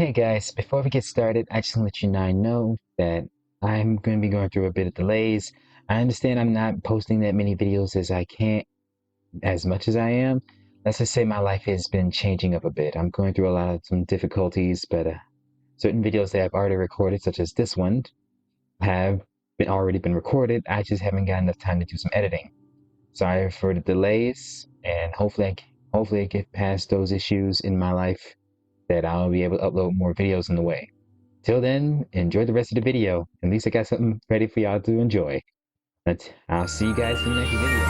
Hey guys, before we get started, I just want to let you know that I'm going to be going through a bit of delays. I understand I'm not posting that many videos as I can't, as much as I am. Let's just say my life has been changing up a bit. I'm going through a lot of some difficulties, but certain videos that I've already recorded, such as this one, have already been recorded. I just haven't got enough time to do some editing. Sorry for the delays, and hopefully I get past those issues in my life that I'll be able to upload more videos in the way. Till then, enjoy the rest of the video. At least I got something ready for y'all to enjoy. But I'll see you guys in the next video.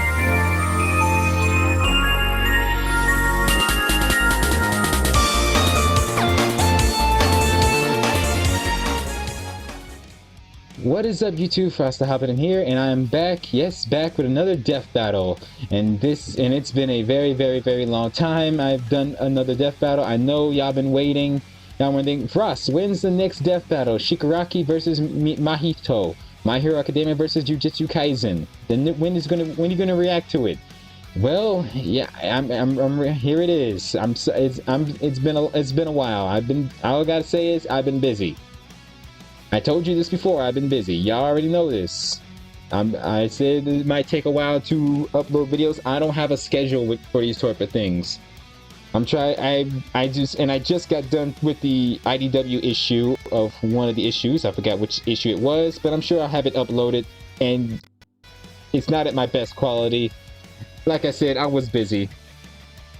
What is up, YouTube? Hobidon here, and I am back, yes, back with another death battle. And it's been a very long time I've done another death battle. I know y'all been waiting. Y'all wondering, Frost, when's the next death battle? Shigaraki versus Mahito. My Hero Academia versus Jujutsu Kaisen. Then when are you gonna react to it? Well, yeah, I'm here. It is. It's been a while. All I gotta say is I've been busy. I told you this before, I've been busy. Y'all already know this. I said it might take a while to upload videos. I don't have a schedule for these type of things. I just got done with the IDW issue of one of the issues. I forgot which issue it was, but I'm sure I'll have it uploaded, and it's not at my best quality. Like I said, I was busy.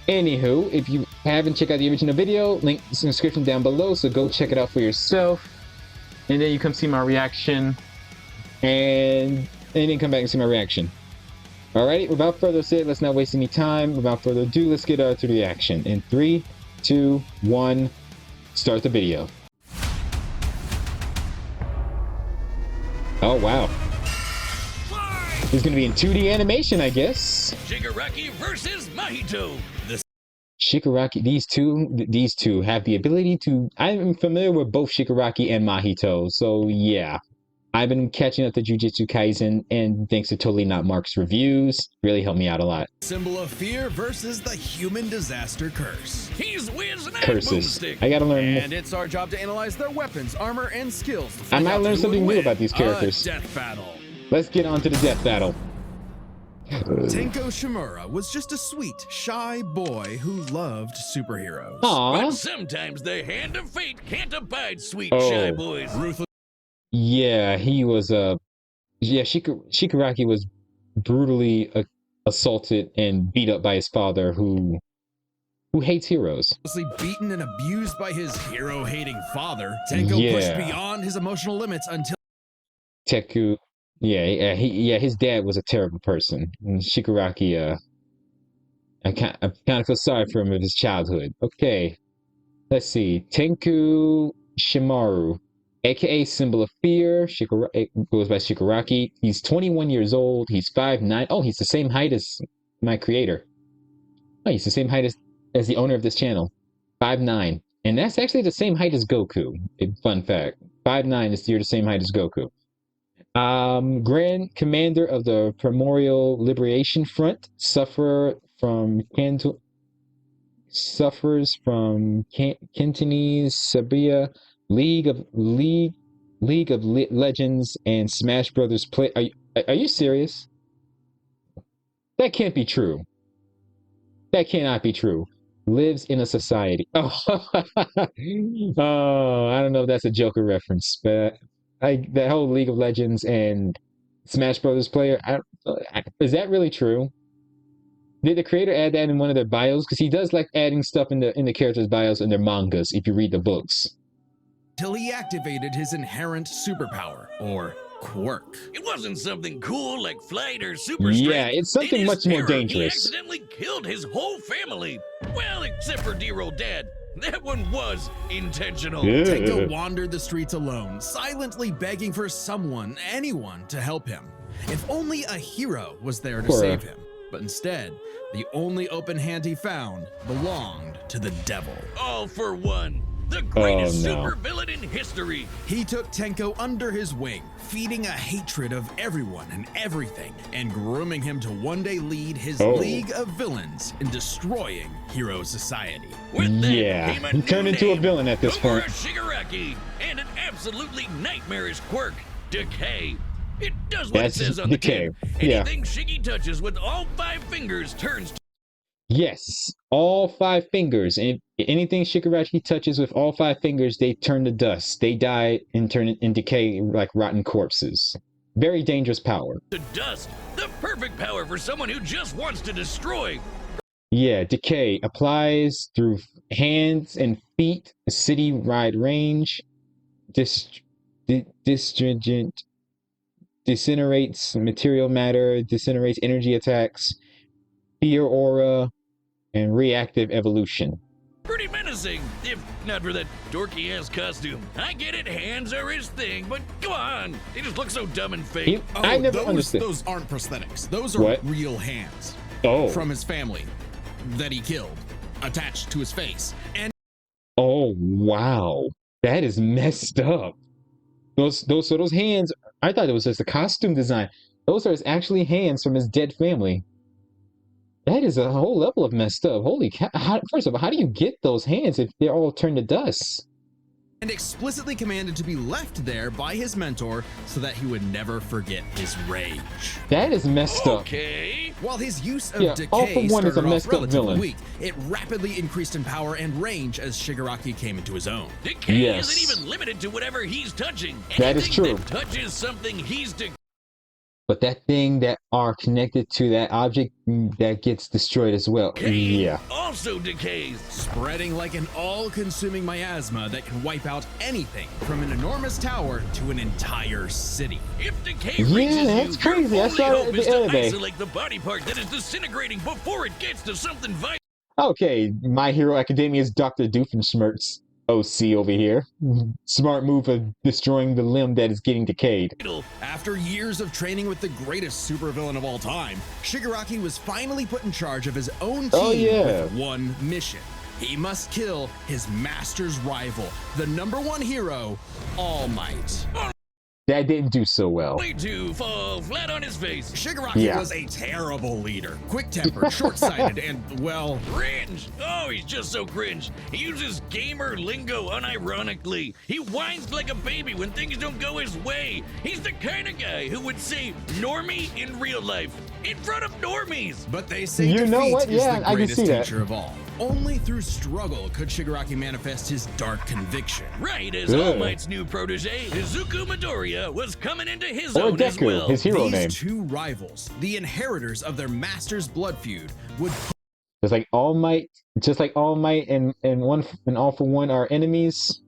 Anywho, if you haven't checked out the original video, link in the description down below, so go check it out for yourself. And then you come see my reaction, and then come back and see my reaction. Alrighty, without further ado, let's not waste any time. Without further ado, let's get to the reaction. In 3, 2, 1, start the video. Oh wow. It's gonna be in 2D animation, I guess. Shigaraki versus Mahito. Shigaraki, these two have the ability to. I'm familiar with both Shigaraki and Mahito, so yeah. I've been catching up to Jujutsu Kaisen, and thanks to Totally Not Mark's reviews, really helped me out a lot. Symbol of fear versus the human disaster curse. He's whiz and Curses. boomstick. I gotta learn. And it's our job to analyze their weapons, armor, and skills. I might learn something new about these characters. Death battle. Let's get on to the death battle. Tenko Shimura was just a sweet, shy boy who loved superheroes. Aww. But sometimes the hand of fate can't abide sweet Oh. shy boys. Ruthless. Yeah, he was Shigaraki was brutally assaulted and beat up by his father, who hates heroes. Beaten and abused by his hero-hating father, Tenko pushed beyond his emotional limits until Teku. His dad was a terrible person. And Shigaraki, I kind of feel sorry for him of his childhood. Okay, let's see. Tenku Shimaru, aka Symbol of Fear, goes by Shigaraki. He's 21 years old. He's 5'9". Oh, he's the same height as my creator. Oh, he's the same height as the owner of this channel. 5'9". And that's actually the same height as Goku. Fun fact. 5'9" is the same height as Goku. Grand Commander of the Primordial Liberation Front, suffers from Cantonese, Sabia, League of Legends, and Smash Brothers play. Are you serious? That can't be true. That cannot be true. Lives in a society. Oh, oh, I don't know if that's a Joker reference, but that whole League of Legends and Smash Brothers player, is that really true? Did the creator add that in one of their bios? Because he does like adding stuff in the characters' bios in their mangas, if you read the books. Till he activated his inherent superpower, or quirk. It wasn't something cool like flight or super strength. Yeah, it's something much more dangerous. He accidentally killed his whole family. Well, except for dear old dad. That one was intentional. Yeah. Tenko wandered the streets alone, silently begging for someone, anyone, to help him. If only a hero was there to save him. But instead, the only open hand he found belonged to the devil. All for one. The greatest no. supervillain in history. He took Tenko under his wing, feeding a hatred of everyone and everything, and grooming him to one day lead his League of Villains in destroying Hero Society. With that Yeah, came a he new turned into a name, villain at this point. Shigaraki, and an absolutely nightmarish quirk, Decay. It does what That's it says on the Decay. tin. Yeah. Anything Shiggy touches with all 5 fingers turns to Yes, all 5 fingers. And anything Shigaraki touches with all 5 fingers, they turn to dust. They die and turn and decay like rotten corpses. Very dangerous power. dust. The perfect power for someone who just wants to destroy. Yeah, decay applies through hands and feet, city-wide range, disintegrates material matter, disintegrates energy attacks, fear aura, and reactive evolution. Pretty menacing, if not for that dorky-ass costume. I get it, hands are his thing, but come on. They just look so dumb and fake. I never understood. Those aren't prosthetics. Those are What? real hands Oh. from his family that he killed, attached to his face. And Oh, wow. That is messed up. Those hands, I thought it was just a costume design. Those are actually hands from his dead family. That is a whole level of messed up. Holy cow. First of all, how do you get those hands if they're all turned to dust? and explicitly commanded to be left there by his mentor so that he would never forget his rage. That is messed up. Okay. While his use of Yeah, All decay for One is a started off messed up relatively villain. weak, it rapidly increased in power and range as Shigaraki came into his own. Decay Yes. isn't even limited to whatever he's touching. That is Anything true. that touches something he's But that thing that are connected to that object, that gets destroyed as well. decaying Yeah. also decays. Spreading like an all-consuming miasma that can wipe out anything from an enormous tower to an entire city. If decay Yeah, reaches that's you, crazy. I your only saw it hope at is the to other day. isolate the body part that is disintegrating before it gets to something vital. Okay, My Hero Academia's Dr. Doofenshmirtz OC over here. Smart move of destroying the limb that is getting decayed. After years of training with the greatest supervillain of all time, Shigaraki was finally put in charge of his own team Oh, yeah. with one mission. He must kill his master's rival, the #1 hero, All Might. That didn't do so well. Only to fall flat on his face. Shigaraki Yeah. was a terrible leader, quick-tempered, short-sighted, and, well, Cringe! Oh, he's just so cringe. He uses gamer lingo unironically. He whines like a baby when things don't go his way. He's the kind of guy who would say normie in real life, in front of normies. but they say You defeat know what? is Yeah, the I can greatest see that. teacher of all. Only through struggle could Shigaraki manifest his dark conviction. Right as Ugh. All Might's new protege, Izuku Midoriya, was coming into his Or own as Deku, well. his hero These name. two rivals, the inheritors of their master's blood feud, would Just like All Might and All for One are enemies.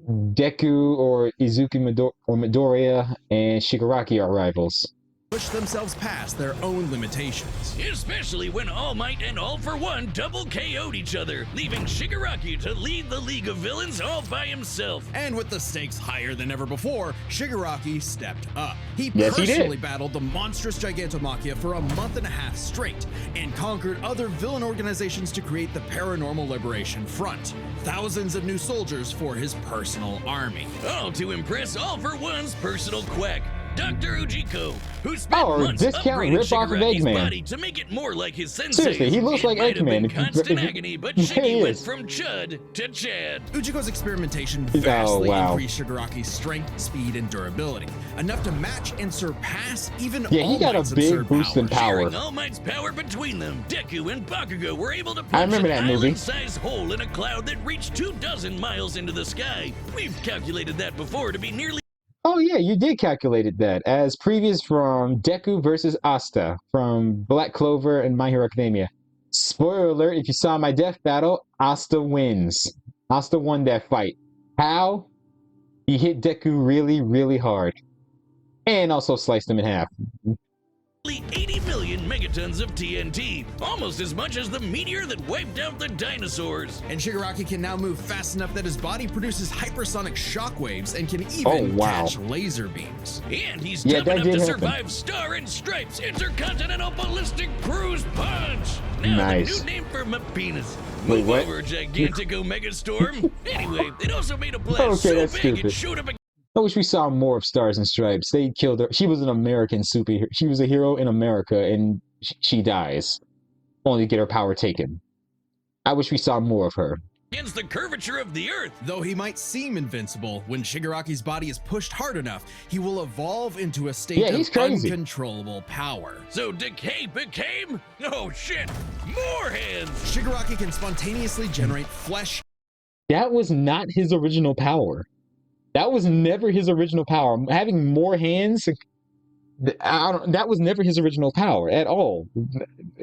Deku or Izuku Midoriya and Shigaraki are rivals. push themselves past their own limitations. Especially when All Might and All for One double KO'd each other, leaving Shigaraki to lead the League of Villains all by himself. And with the stakes higher than ever before, Shigaraki stepped up. He Yes, he did. personally battled the monstrous Gigantomachia for a month and a half straight, and conquered other villain organizations to create the Paranormal Liberation Front. Thousands of new soldiers for his personal army. All to impress All for One's personal quack, Dr. Ujiko, who spent Oh, months discount upgrading ripoff of Shigaraki's Eggman. body to make it more like his sensei. Seriously, he looks like Might have been Eggman. constant agony, but Yeah, he Shiggy went is. from Chud to Chad. Ujiko's experimentation Oh, vastly wow. increased Shigaraki's strength, speed, and durability, enough to match and surpass even Yeah, he All got a Might's big absurd boost in powers. power. Sharing All Might's power between them, Deku and Bakugo were able to I punch remember an that movie. island-sized hole in a cloud that reached 24 miles into the sky. We've calculated that before to be nearly Oh yeah, you did calculate that as previous from Deku versus Asta from Black Clover and My Hero Academia. Spoiler alert, if you saw my death battle, Asta wins. Asta won that fight. How? He hit Deku really, really hard. And also sliced him in half. 80 million megatons of TNT, almost as much as the meteor that wiped out the dinosaurs. And Shigaraki can now move fast enough that his body produces hypersonic shockwaves and can even Oh, wow. catch laser beams. And he's Yeah, tough that enough to did happen. survive Star and Stripes Intercontinental Ballistic Cruise Punch. Now Nice. the new name for my penis. Wait, Move what? over, Gigantico Megastorm. Anyway, it also made a blast Okay, so that's big stupid. it showed up. I wish we saw more of Stars and Stripes. They killed her. She was an American superhero. She was a hero in America, and she dies, only to get her power taken. I wish we saw more of her. Against the curvature of the Earth. Though he might seem invincible, when Shigaraki's body is pushed hard enough, he will evolve into a state he's of crazy. uncontrollable power. So Decay became? Oh shit! More hands! Shigaraki can spontaneously generate flesh That was not his original power. That was never his original power. Having more hands, that was never his original power at all.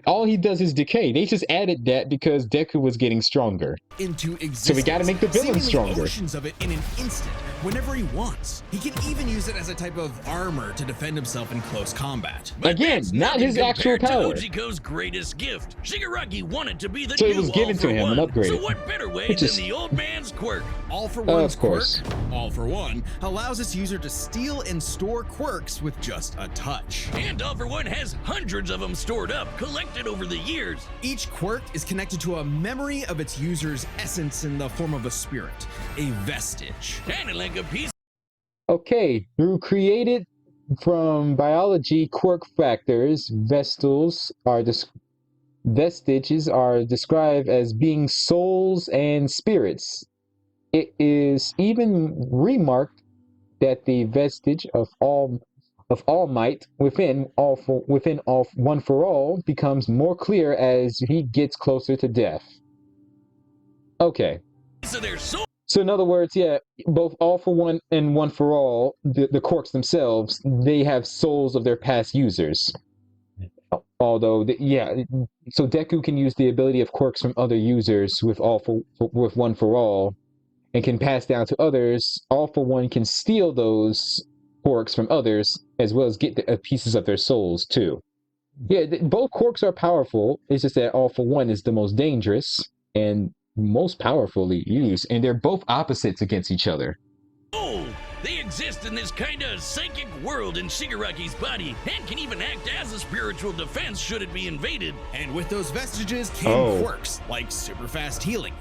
All he does is decay. They just added that because Deku was getting stronger. into existence. So we gotta make the villain seemingly stronger. oceans of it in an instant, whenever he wants. He can even use it as a type of armor to defend himself in close combat. But Again, that's not nothing his actual compared power. to Ujiko's greatest gift. Shigaraki wanted to be the So new it was given to him and all-for-one. upgraded. So what better way Which than is- the old man's quirk? All for One's Of course. quirk, All for One, allows its user to steal and store quirks with just a touch. And All for One has hundreds of them stored up, collected over the years. Each quirk is connected to a memory of its user's essence in the form of a spirit, a vestige. Kinda like a piece Okay, through created from biology quirk factors, vestiges are described as being souls and spirits. It is even remarked that the vestige of all might within all one for all becomes more clear as he gets closer to death. Okay. of their soul. So in other words, yeah, both All for One and One for All, the quirks themselves, they have souls of their past users. Although, so Deku can use the ability of quirks from other users with with One for All, and can pass down to others. All for One can steal those quirks from others, as well as get pieces of their souls too. Yeah, both quirks are powerful. It's just that All for One is the most dangerous and most powerfully used, and they're both opposites against each other. Oh, they exist in this kinda psychic world in Shigaraki's body, and can even act as a spiritual defense should it be invaded. And with those vestiges came Oh. quirks, like super fast healing.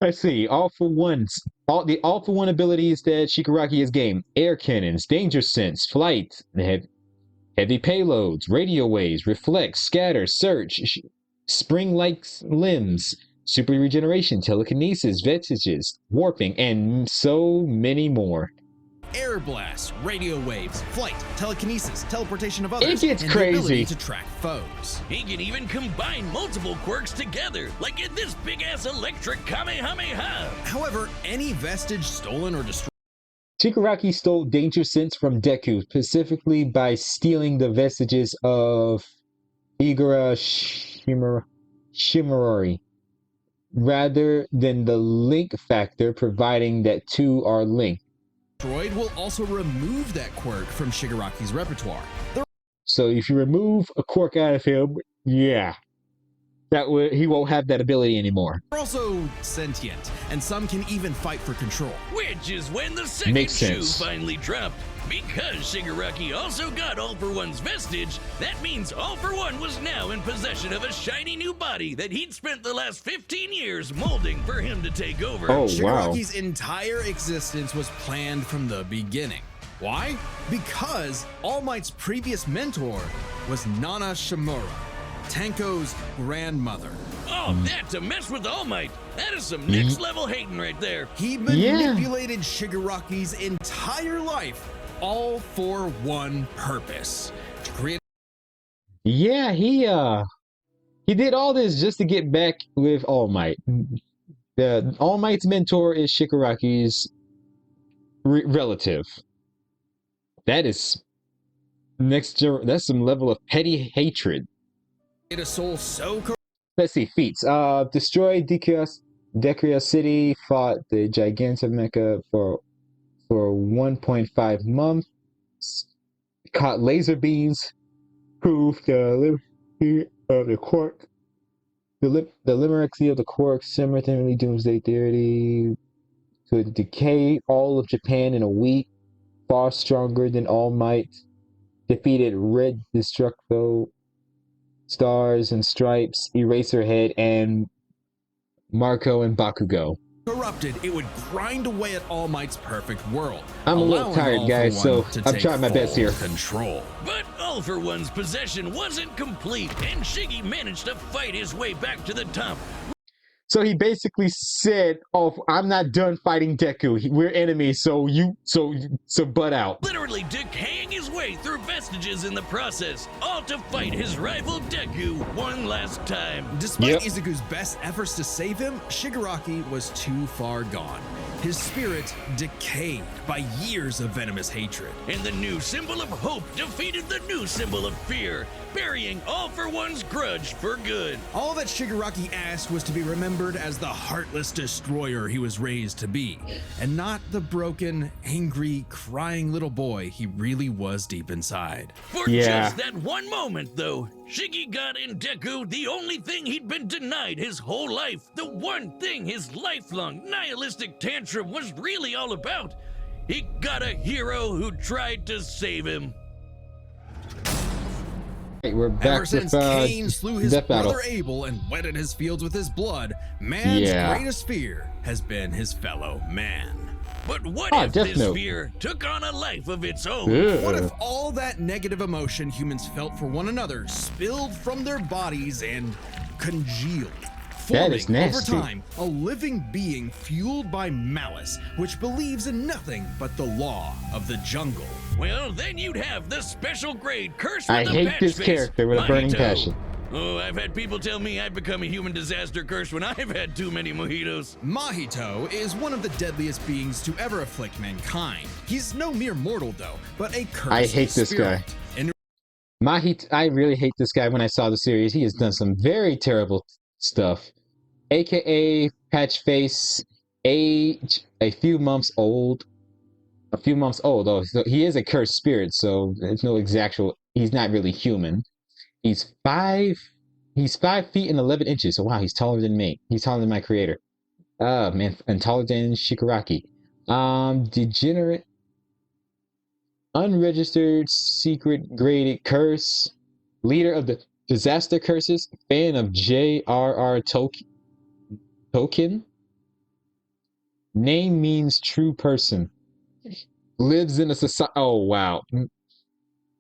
I see. All for One abilities that Shigaraki has gained: air cannons, danger sense, flight, heavy payloads, radio waves, reflect, scatter, search, spring-like limbs, super regeneration, telekinesis, vestiges, warping, and so many more. Air blasts, radio waves, flight, telekinesis, teleportation of others, gets and crazy. the ability to track foes. He can even combine multiple quirks together, like in this big-ass electric Kamehameha. However, any vestige stolen or destroyed Shigaraki stole danger sense from Deku, specifically by stealing the vestiges of Igara Shimurari, rather than the link factor, providing that two are linked. will also remove that quirk from Shigaraki's repertoire. So if you remove a quirk out of him, yeah, he won't have that ability anymore. They're also sentient, and some can even fight for control. Which is when the second Makes shoe sense. finally dropped. Because Shigaraki also got All for One's vestige, that means All for One was now in possession of a shiny new body that he'd spent the last 15 years molding for him to take over. Oh, wow. Shigaraki's entire existence was planned from the beginning. Why? Because All Might's previous mentor was Nana Shimura, Tenko's grandmother. Oh, that to mess with All Might. That is some next level hating right there. He manipulated Shigaraki's entire life, all for one purpose: to create Yeah, he did all this just to get back with All Might. The All Might's mentor is Shigaraki's relative. That is that's some level of petty hatred. a soul so Let's see, feats. Destroyed Decria City, fought the Gigantomecha for 1.5 months, caught laser beams, proved the liberty of the quark, the limericity of the quark, simultaneously doomsday theory, could decay all of Japan in a week, far stronger than All Might, defeated Red Destructo, Stars and Stripes, Eraserhead, and Marco, and Bakugo. Corrupted, it would grind away at All Might's perfect world. I'm a little allowing tired, All guys, for One so to I'm take trying my best full here. Control. But All for One's possession wasn't complete, and Shiggy managed to fight his way back to the top. So he basically said, "Oh, I'm not done fighting Deku. We're enemies, so butt out." Literally decaying his way through vestiges in the process, all to fight his rival Deku one last time. Despite Izuku's best efforts to save him, Shigaraki was too far gone. His spirit decayed by years of venomous hatred. And the new symbol of hope defeated the new symbol of fear, burying All for One's grudge for good. All that Shigaraki asked was to be remembered as the heartless destroyer he was raised to be, and not the broken, angry, crying little boy he really was deep inside. For just that one moment, though, Shiggy got in Deku the only thing he'd been denied his whole life, the one thing his lifelong nihilistic tantrum was really all about. He got a hero who tried to save him. Hey, we're back Ever with since Cain slew his Death Battle. brother Abel and wetted his fields with his blood, man's greatest fear has been his fellow man. But what if Death this Note. fear took on a life of its own? What if all that negative emotion humans felt for one another spilled from their bodies and congealed? That is Forming, over nasty. time, a living being fueled by malice, which believes in nothing but the law of the jungle. Well, then you'd have the special grade curse with I the hate patch this face, character with a burning Mahito. passion. Oh, I've had people tell me I've become a human disaster curse when I've had too many mojitos. Mahito is one of the deadliest beings to ever afflict mankind. He's no mere mortal, though, but a cursed I hate this spirit. guy. I really hate this guy. When I saw the series, he has done some very terrible stuff. AKA Patch Face, age a few months old. Oh, so he is a cursed spirit, so there's no exactual. He's not really human. He's 5 feet and 11 inches. So wow, he's taller than me. He's taller than my creator. Oh man, and taller than Shigaraki. Degenerate, unregistered, secret graded curse, leader of the disaster curses, fan of J.R.R. Tolkien. Name means true person. Lives in a society. Oh wow.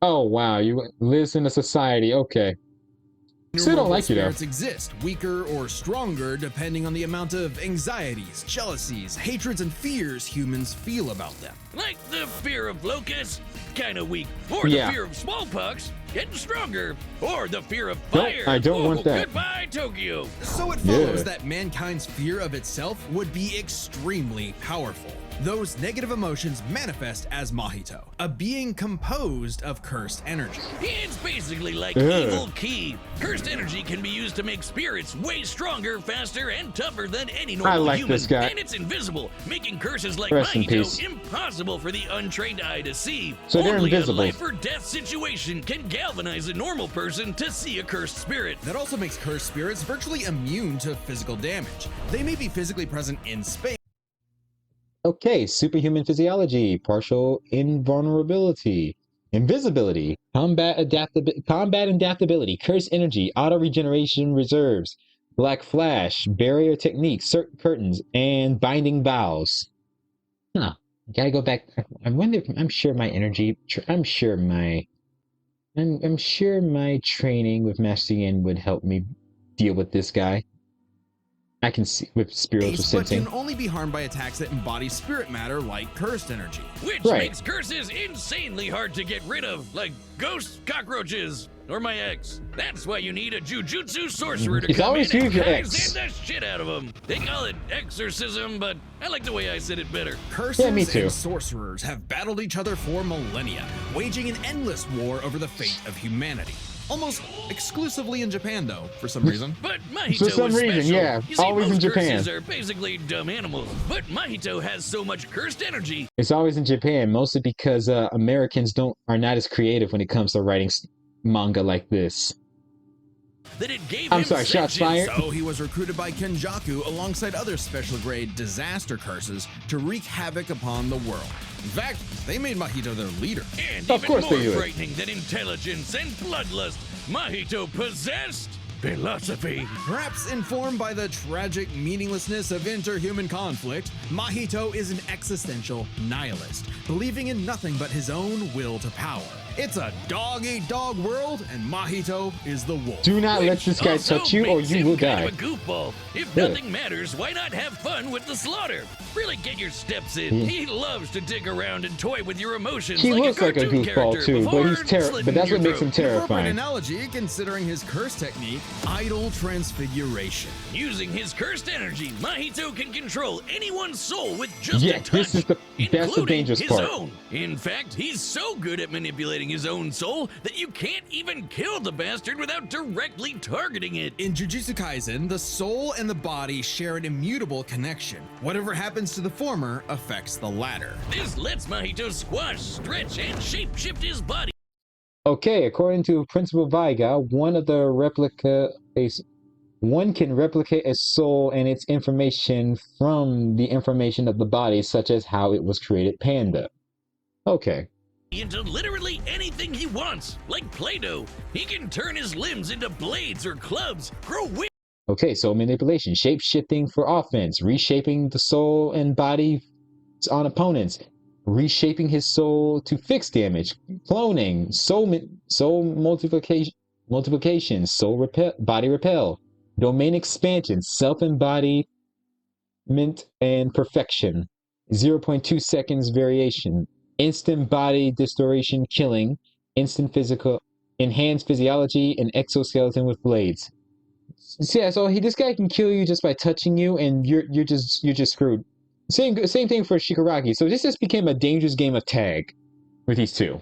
Oh wow, you lives in a society. Okay. Still don't like you though. Spirits exist, weaker or stronger, depending on the amount of anxieties, jealousies, hatreds, and fears humans feel about them. Like the fear of locusts, kinda weak. Or the fear of smallpox, getting stronger. Or the fear of fire. I don't want that. Goodbye, Tokyo. So it follows that mankind's fear of itself would be extremely powerful. Those negative emotions manifest as Mahito, a being composed of cursed energy. It's basically like evil ki. Cursed energy can be used to make spirits way stronger, faster, and tougher than any normal like human. this guy. And it's invisible, making curses like Rest in peace. Mahito impossible for the untrained eye to see. So they're Only invisible. a life or death situation can galvanize a normal person to see a cursed spirit. That also makes cursed spirits virtually immune to physical damage. They may be physically present in space. Okay, superhuman physiology, partial invulnerability, invisibility, combat adaptability, curse energy, auto regeneration reserves, black flash, barrier technique, certain curtains, and binding vows. Huh. Gotta go back. I wonder. I'm sure my energy. I'm sure my training with Master Yin would help me deal with this guy. I can see with spiritual But sensing. can only be harmed by attacks that embody spirit matter like cursed energy. Which Right. makes curses insanely hard to get rid of, like ghosts, cockroaches, or my ex. That's why you need a jujutsu sorcerer to It's come always in you, and your Kaizen ex. the shit out of them. They call it exorcism, but I like the way I said it better. Curses Yeah, me too. and sorcerers have battled each other for millennia, waging an endless war over the fate of humanity. Almost exclusively in Japan, though, for some reason. But Mahito For some is reason, special. yeah, You see, always in most Japan. curses are basically dumb animals, but Mahito has so much cursed energy It's always in Japan, mostly because Americans are not as creative when it comes to writing manga like this. that it gave I'm him sorry, shots sentience. fired. So he was recruited by Kenjaku alongside other special grade disaster curses to wreak havoc upon the world. In fact, they made Mahito their leader. And Of even course more they do it. frightening than intelligence and bloodlust, Mahito possessed philosophy. Perhaps informed by the tragic meaninglessness of interhuman conflict, Mahito is an existential nihilist, believing in nothing but his own will to power. It's a dog-eat-dog world, and Mahito is the wolf. Do not let this guy Also touch you or makes you him will kind die. of a goofball. If Really? nothing matters, why not have fun with the slaughter? Really get your steps in. He loves to dig around and toy with your emotions. He like looks a like a cartoon goofball character too, but before he's slitting but that's your what makes him throat. Appropriate terrifying. analogy considering his curse technique, idle transfiguration. Using his cursed energy, Mahito can control anyone's soul with just Yeah, a touch, this is the that's the including dangerous his part. own. In fact, he's so good at manipulating his own soul that you can't even kill the bastard without directly targeting it. In Jujutsu Kaisen, the soul and the body share an immutable connection. Whatever happens to the former affects the latter. This lets Mahito squash, stretch, and shapeshift his body. Okay, according to Principal Vaiga, one can replicate a soul and its information from the information of the body, such as how it was created. Panda. Okay. Into literally anything he wants, like Play-Doh. He can turn his limbs into blades or clubs, grow wings. Okay, so manipulation, shape-shifting for offense, reshaping the soul and body on opponents, reshaping his soul to fix damage, cloning, soul multiplication, soul repel, body repel, domain expansion, self-embodiment and perfection, 0.2 seconds variation, instant body distortion killing, instant physical, enhanced physiology, and exoskeleton with blades. Yeah, so this guy can kill you just by touching you, and you're just screwed. Same thing for Shigaraki. So this just became a dangerous game of tag with these two.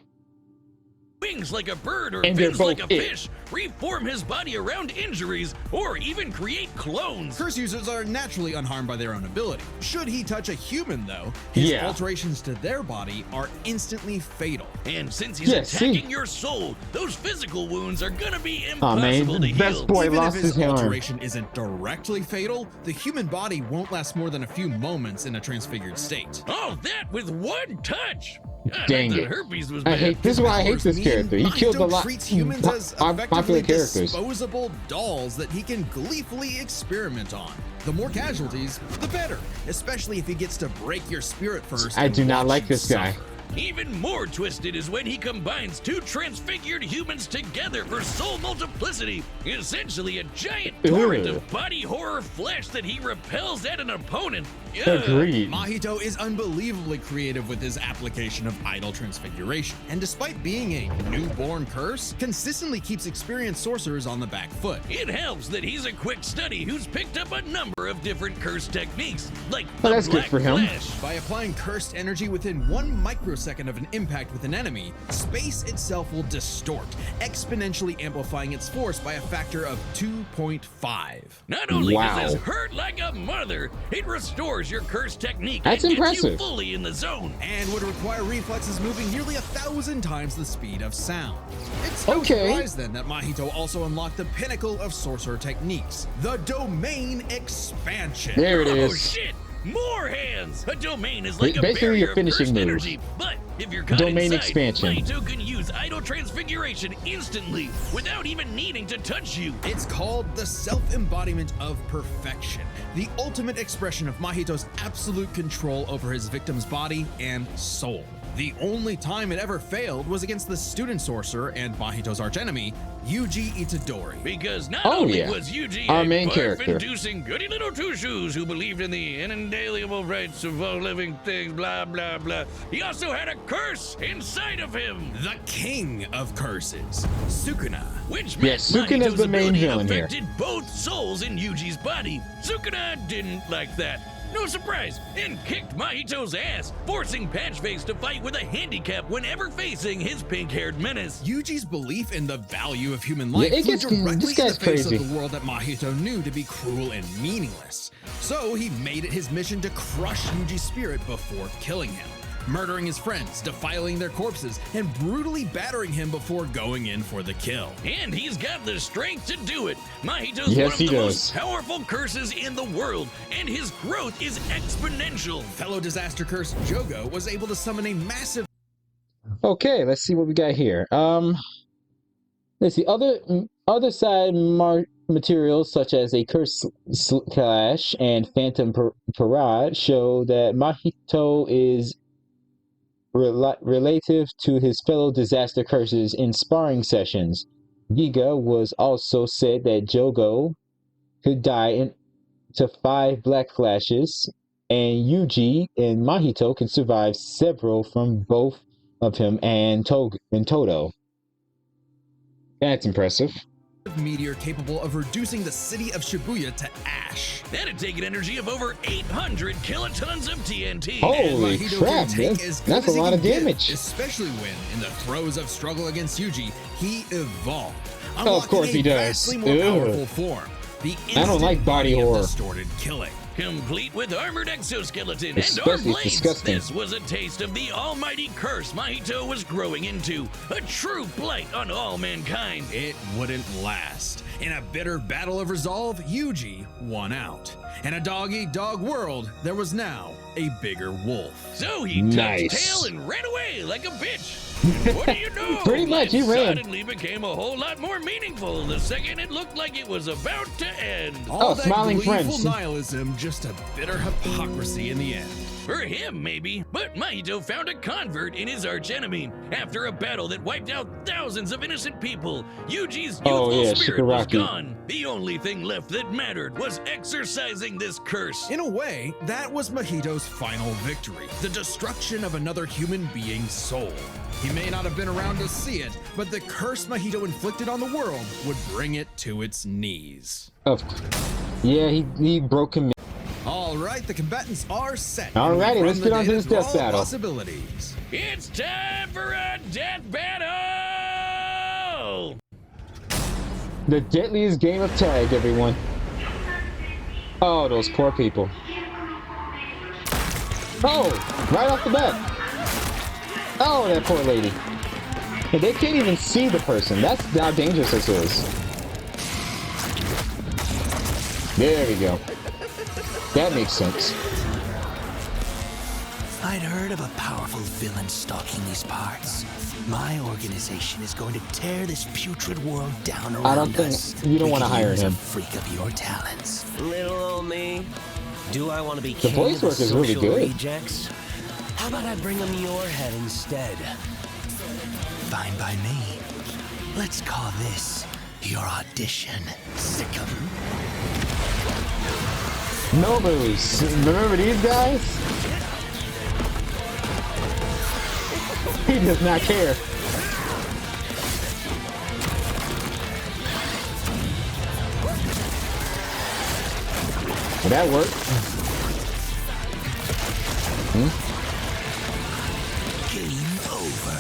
Wings like a bird or And they're fins like a both it. fish, reform his body around injuries, or even create clones. Curse users are naturally unharmed by their own ability. Should he touch a human, though, his Yeah. alterations to their body are instantly fatal. And since he's Yeah, attacking see? your soul, those physical wounds are gonna be Aw, man, impossible to best heal. boy Even lost if his his arm. alteration isn't directly fatal, the human body won't last more than a few moments in a transfigured state. All that with one touch. Dang I thought it. Herpes was I bad. hate this is why I hate Powers this mean character. He killed a Mahito lot treats humans as popular effectively characters. disposable dolls that he can gleefully experiment on. The more casualties, the better, especially if he gets to break your spirit first. I and do not watch like you this guy. suffer. Even more twisted is when he combines two transfigured humans together for soul multiplicity, essentially a giant torrent Ugh. of body horror flesh that he repels at an opponent. Ugh. Agreed. Mahito is unbelievably creative with his application of idle transfiguration, and despite being a newborn curse, consistently keeps experienced sorcerers on the back foot. It helps that he's a quick study who's picked up a number of different curse techniques, like Well, the that's good Black for him. Flash. By applying cursed energy within 1 microsecond of an impact with an enemy, space itself will distort, exponentially amplifying its force by a factor of 2.5. Not only Wow. does this hurt like a mother, it restores your curse technique That's and gets you impressive. fully in the zone. And would require reflexes moving nearly 1,000 times the speed of sound. It's no Okay. surprise then that Mahito also unlocked the pinnacle of sorcerer techniques, the domain expansion. There it Oh is. shit! More hands! A domain is like a Basically barrier your of finishing cursed move. energy, but if you're caught Domain inside, expansion. Mahito can use idle transfiguration instantly without even needing to touch you. It's called the self-embodiment of perfection, the ultimate expression of Mahito's absolute control over his victim's body and soul. The only time it ever failed was against the student sorcerer and Mahito's archenemy, Yuji Itadori. Because not Oh, only yeah. was Yuji Our a main character. inducing goody little two-shoes who believed in the inalienable rights of all living things, blah, blah, blah, he also had a curse inside of him. The king of curses, Sukuna. Which Yeah, meant Sukuna's Mahito's the main ability villain here. affected both souls in Yuji's body. Sukuna didn't like that. No surprise, and kicked Mahito's ass, forcing Patchface to fight with a handicap whenever facing his pink-haired menace. Yuji's belief in the value of human life it flew gets- directly this in the guy's face crazy. of the world that Mahito knew to be cruel and meaningless. So he made it his mission to crush Yuji's spirit before killing him, murdering his friends, defiling their corpses, and brutally battering him before going in for the kill. And he's got the strength to do it. Mahito's Yes, one of he the does. most powerful curses in the world, and his growth is exponential. Fellow disaster curse Jogo was able to summon a massive Okay, let's see what we got here. Let's see. Other side materials such as a curse clash and phantom parade show that Mahito is relative to his fellow disaster curses in sparring sessions. Giga was also said that Jogo could die to 5 black flashes, and Yuji and Mahito can survive several from both of him and Todo. That's impressive. Meteor capable of reducing the city of Shibuya to ash. That'd take an energy of over 800 kilotons of TNT. Holy Mahito crap, can take as good that's as a he lot can of get, damage. especially when, in the throes of struggle against Yuji, he evolved. Of course he does. Vastly more powerful form. The I don't like body horror. Distorted killing. Complete with armored exoskeleton Especially and arm blades. disgusting. This was a taste of the almighty curse Mahito was growing into. A true blight on all mankind. It wouldn't last. In a bitter battle of resolve, Yuji won out. In a dog-eat-dog world, there was now a bigger wolf. So he Nice. touched tail and ran away like a bitch. What do you know? Pretty much, he Life ran. suddenly became a whole lot more meaningful the second it looked like it was about to end. All that smiling gleeful friends. nihilism, just a bitter hypocrisy in the end. For him, maybe. But Mahito found a convert in his archenemy. After a battle that wiped out thousands of innocent people, Yuji's youthful spirit was Shigaraki. gone. The only thing left that mattered was exorcising this curse. In a way, that was Mahito's final victory, the destruction of another human being's soul. He may not have been around to see it, but the curse Mahito inflicted on the world would bring it to its knees. Yeah, he broke him. All right, the combatants are set. Alrighty, From let's the get on to data this for death all battle. Possibilities. It's time for a death battle! The deadliest game of tag, everyone. Oh, those poor people. Oh, right off the bat. Oh, that poor lady. And they can't even see the person. That's how dangerous this is. There we go. That makes sense. I'd heard of a powerful villain stalking these parts. My organization is going to tear this putrid world down around I don't think us. you don't We want to could hire use him. A freak of your talents. Little old me. Do I want to be The king voice of the work is really social good. rejects? How about I bring them your head instead? Fine by me. Let's call this your audition. Sick 'em. No moves. Remember these guys? He does not care. That worked. Game over.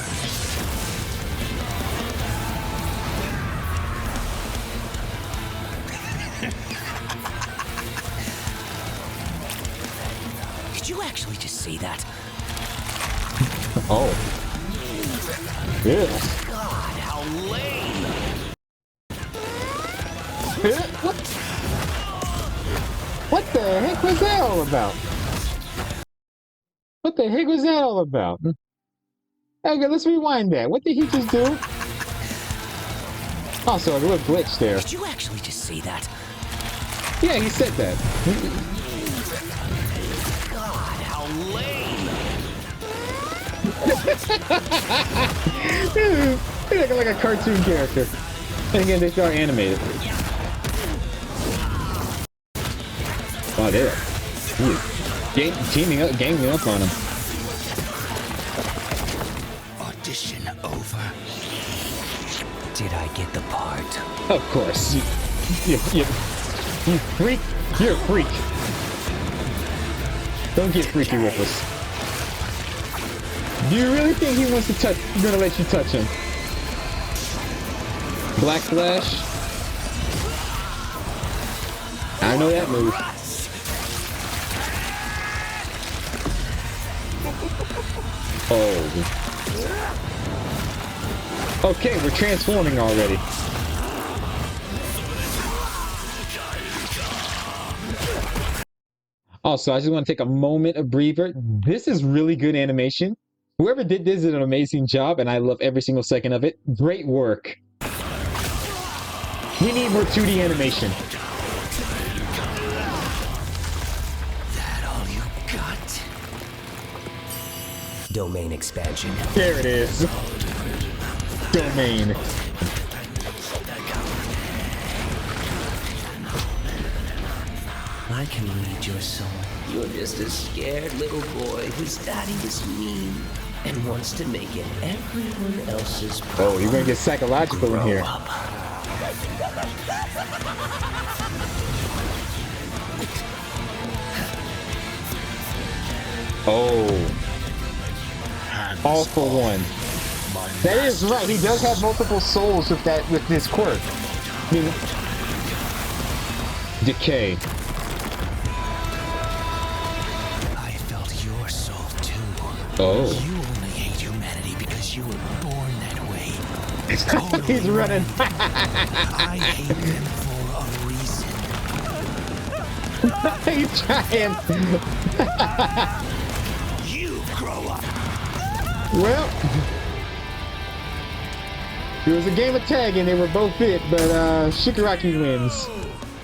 Did you actually just say that? Oh. Yeah. God, how lame! What the heck was that all about? What the heck was that all about? Okay, let's rewind that. What did he just do? Also, a little glitch there. Did you actually just say that? Yeah, he said that. God, how lame! He's like a cartoon character. And again, they start animated. Oh, they're teaming up, ganging up on him. Audition over. Did I get the part? Of course. You freak. You're a freak. Don't get freaky with us. Do you really think he wants to touch? Gonna let you touch him? Black Flash. I know that move. Oh. Okay, we're transforming already. Also, I just want to take a moment, a breather. This is really good animation. Whoever did this did an amazing job, and I love every single second of it. Great work. We need more 2D animation. That all you got? Domain expansion. There it is. Domain. I can read your soul. You're just a scared little boy whose daddy is mean and wants to make it everyone else's problem. Oh, you're gonna get psychological in here. Grow up. Oh. All for one. That is right. He does have multiple souls with this quirk. I mean, decay. I felt your soul too. Oh. You only hate humanity because you were born that way. He's running. I hate them for a reason. He's trying. You grow up. Well, it was a game of tag and they were both hit, but Shigaraki wins.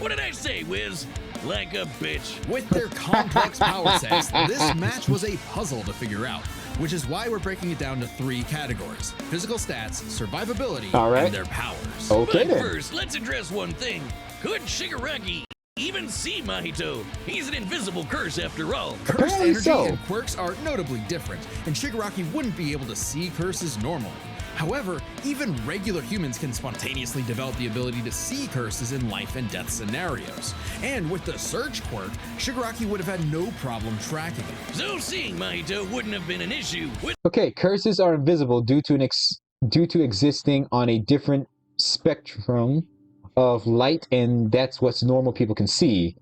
What did I say, Wiz? Like a bitch. With their complex power sets, this match was a puzzle to figure out, which is why we're breaking it down to 3 categories: physical stats, survivability, All right. and their powers. Okay But then. first, let's address one thing. Could Shigaraki even see Mahito? He's an invisible curse after all. Curse Apparently energy so. and quirks are notably different, and Shigaraki wouldn't be able to see curses normally. However, even regular humans can spontaneously develop the ability to see curses in life and death scenarios. And with the Search quirk, Shigaraki would have had no problem tracking it. So seeing Mahito wouldn't have been an issue. With Okay, curses are invisible due to existing on a different spectrum of light, and that's what normal people can see.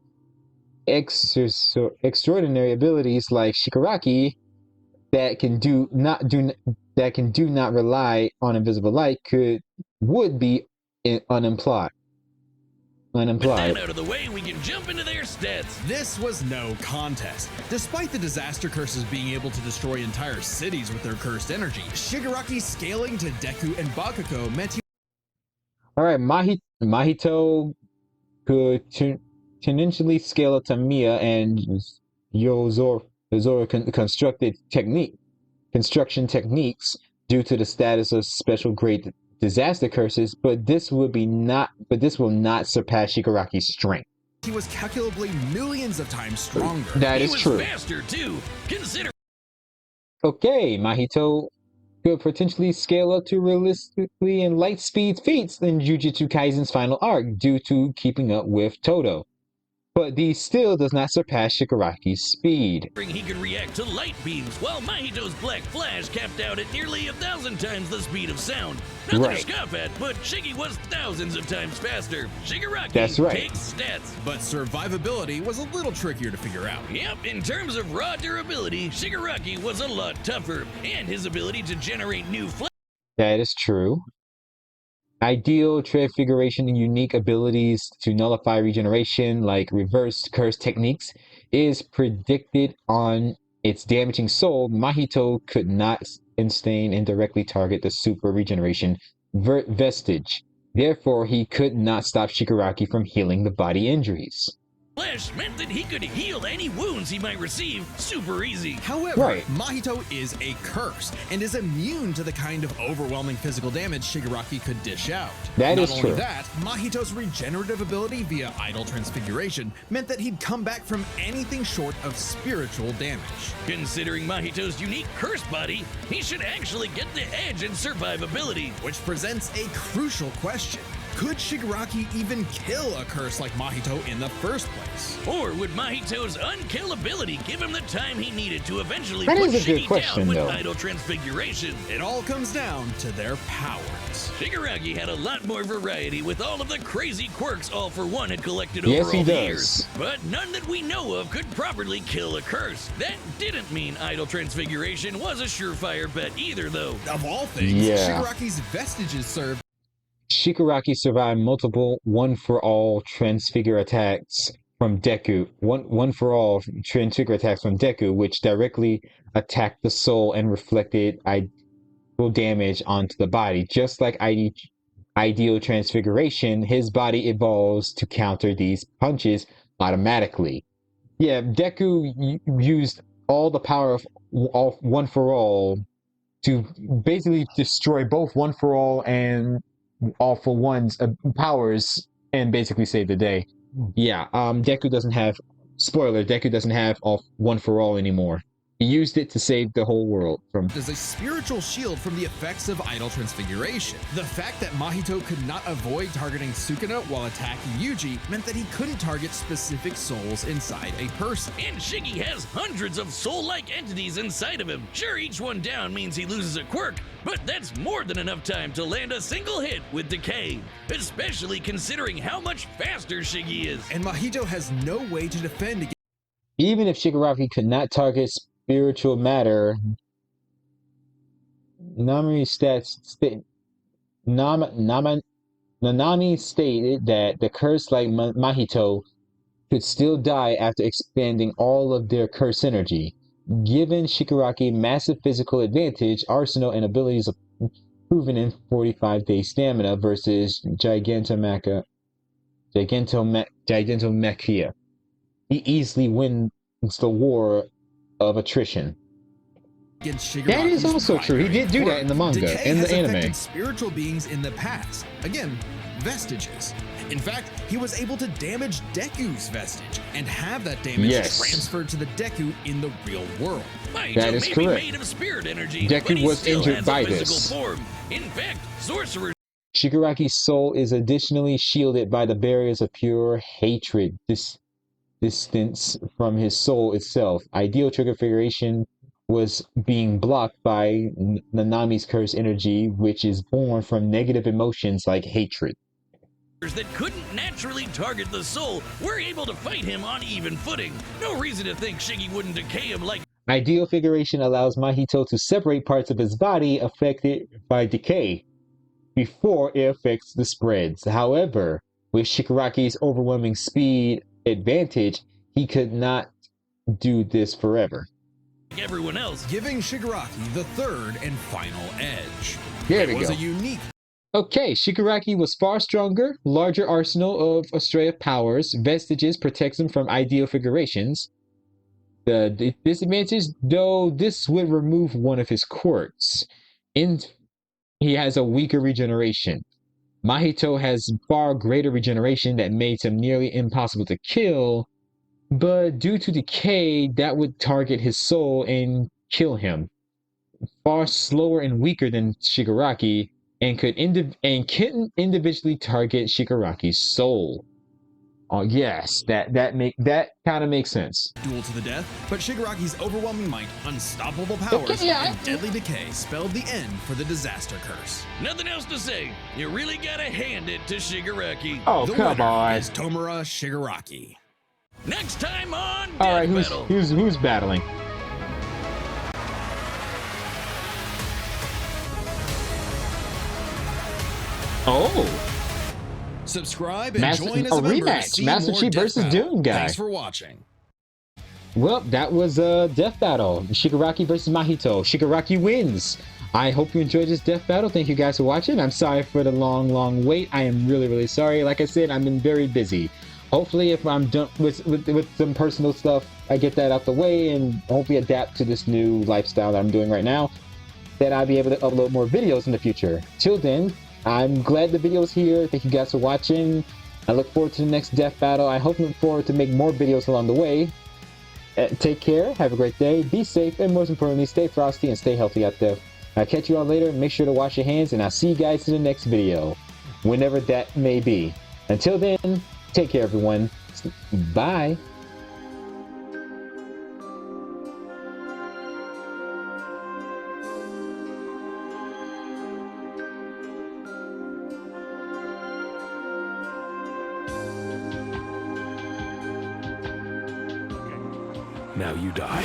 Extraordinary abilities like Shigaraki that can do not rely on invisible light would be unimplied. With that out of the way, we can jump into their stats. This was no contest. Despite the disaster curses being able to destroy entire cities with their cursed energy, Shigaraki scaling to Deku and Bakugo meant he All right, Mahito could tangentially scale to Tamiya and Yozora construction techniques due to the status of special grade disaster curses, but this will not surpass Shigaraki's strength. was calculably millions of times stronger. That He is was true. faster too. Consider Okay, Mahito could potentially scale up to realistically in light speed feats in Jujutsu Kaisen's final arc due to keeping up with Todo. But these still does not surpass Shigaraki's speed. he could react to light beams, while Mahito's Black Flash capped out at nearly 1,000 times the speed of sound. Nothing Right. to scoff at, but Shiggy was thousands of times faster. Shigaraki That's right. takes stats. But survivability was a little trickier to figure out. Yep, in terms of raw durability, Shigaraki was a lot tougher, and his ability to generate new That is true. Ideal transfiguration and unique abilities to nullify regeneration, like reverse curse techniques, is predicted on its damaging soul. Mahito could not instain and directly target the super regeneration vestige. Therefore, he could not stop Shigaraki from healing the body injuries. flesh meant that he could heal any wounds he might receive super easy. However, Right. Mahito is a curse and is immune to the kind of overwhelming physical damage Shigaraki could dish out. That Not is only true. that, Mahito's regenerative ability via idle transfiguration meant that he'd come back from anything short of spiritual damage. Considering Mahito's unique curse body, he should actually get the edge in survivability. Which presents a crucial question. Could Shigaraki even kill a curse like Mahito in the first place? Or would Mahito's unkillability give him the time he needed to eventually That put is a good Shiggy question, down with though. idle transfiguration? It all comes down to their powers. Shigaraki had a lot more variety with all of the crazy quirks All For One had collected Yes, over he all the does. years. But none that we know of could properly kill a curse. That didn't mean idle transfiguration was a surefire bet either, though. Of all things, Yeah. Shigaraki's vestiges served Shigaraki survived multiple one-for-all transfigure attacks from Deku. One-for-all transfigure attacks from Deku, which directly attacked the soul and reflected idle damage onto the body, just like Ideal Transfiguration, his body evolves to counter these punches automatically. Yeah, Deku used all the power of One for All to basically destroy both One for All and All for One's powers and basically save the day. Yeah, Deku doesn't have, spoiler, Deku doesn't have all One for All anymore. He used it to save the whole world from. As a spiritual shield from the effects of idol transfiguration. The fact that Mahito could not avoid targeting Sukuna while attacking Yuji meant that he couldn't target specific souls inside a person. And Shiggy has hundreds of soul-like entities inside of him. Sure, each one down means he loses a quirk, but that's more than enough time to land a single hit with Decay, especially considering how much faster Shiggy is. And Mahito has no way to defend against. Even if Shigaraki could not target spiritual matter, Nanami stated that the curse like Mahito could still die after expending all of their curse energy. Given Shigaraki massive physical advantage, arsenal, and abilities proven in 45-day stamina versus Gigantomachia, he easily wins the war of attrition. That is also true. He did do that in the manga, Decay in the has anime. affected spiritual beings in the past. Again, vestiges. In fact, he was able to damage Deku's vestige and have that damage transferred to the Deku in the real world. Mahito That is may correct. be made of spirit energy, Deku but he was still injured has by a physical this. form. In fact, sorcerers Shigaraki's soul is additionally shielded by the barriers of pure hatred, distance from his soul itself. Ideal Transfiguration was being blocked by Nanami's curse energy, which is born from negative emotions like hatred. that couldn't naturally target the soul were able to fight him on even footing. No reason to think Shiggy wouldn't decay him like. Ideal Figuration allows Mahito to separate parts of his body affected by decay before it affects the spreads. However, with Shigaraki's overwhelming speed advantage, he could not do this forever. Everyone else, Giving Shigaraki the third and final edge. There It we was go. a unique Okay, Shigaraki was far stronger, larger arsenal of Astrea powers. Vestiges protects him from ideal figurations. The disadvantage, though, this would remove one of his quirks. He has a weaker regeneration. Mahito has far greater regeneration that makes him nearly impossible to kill, but due to decay, that would target his soul and kill him. Far slower and weaker than Shigaraki, and couldn't individually target Shigaraki's soul. Oh yes, that kind of makes sense. duel to the death, but Shigaraki's overwhelming might, unstoppable powers, Okay, yeah, and deadly decay spelled the end for the disaster curse. nothing else to say. You really gotta hand it to Shigaraki. Oh The come winner on! is Tomura Shigaraki. Next time on Death All right, Battle. who's battling? Oh. Subscribe and Master- join as a a member to rematch. see Master more Chief Death versus Battle. Doom guy. Thanks for watching. Well, that was a death battle. Shigaraki versus Mahito. Shigaraki wins. I hope you enjoyed this death battle. Thank you guys for watching. I'm sorry for the long wait. I am really sorry. Like I said, I've been very busy. Hopefully, if I'm done with some personal stuff, I get that out the way and hopefully adapt to this new lifestyle that I'm doing right now, that I'll be able to upload more videos in the future. Till then, I'm glad the video's here. Thank you guys for watching. I look forward to the next death battle. I hope look forward to make more videos along the way. Take care, have a great day, be safe, and most importantly, stay frosty and stay healthy out there. I'll catch you all later. Make sure to wash your hands, and I'll see you guys in the next video, whenever that may be. Until then, take care, everyone. Bye. Now you die.